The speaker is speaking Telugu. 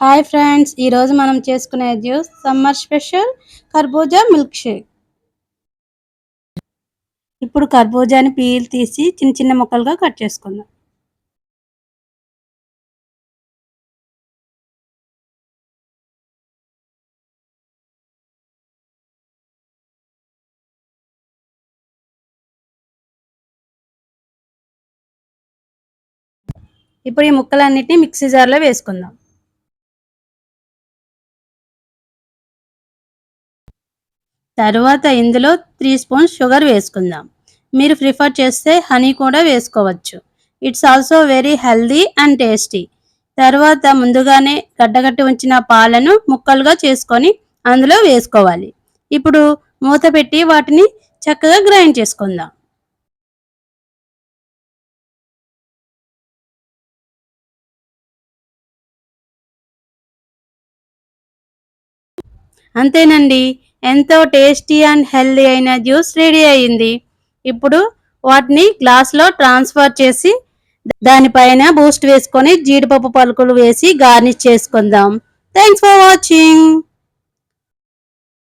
హాయ్ ఫ్రెండ్స్, ఈరోజు మనం చేసుకునే జ్యూస్ సమ్మర్ స్పెషల్ కర్బూజా మిల్క్ షేక్. ఇప్పుడు కర్బూజాని పీల్ తీసి చిన్న చిన్న ముక్కలుగా కట్ చేసుకుందాం. ఇప్పుడు ఈ ముక్కలన్నిటిని మిక్సీ జార్లో వేసుకుందాం. తర్వాత ఇందులో 3 స్పూన్స్ షుగర్ వేసుకుందాం. మీరు ప్రిఫర్ చేస్తే హనీ కూడా వేసుకోవచ్చు. It's also very healthy and tasty. తర్వాత ముందుగానే గడ్డగట్టి ఉంచిన పాలను ముక్కలుగా చేసుకొని అందులో వేసుకోవాలి. ఇప్పుడు మూత పెట్టి వాటిని చక్కగా గ్రైండ్ చేసుకుందాం. అంతేనండి, ఎంతో టేస్టీ అండ్ హెల్దీ అయిన జ్యూస్ రెడీ అయ్యింది. ఇప్పుడు వాటిని గ్లాస్లో ట్రాన్స్ఫర్ చేసి దానిపైన బూస్ట్ వేసుకొని జీడిపప్పు పలుకులు వేసి గార్నిష్ చేసుకుందాం. Thanks for watching.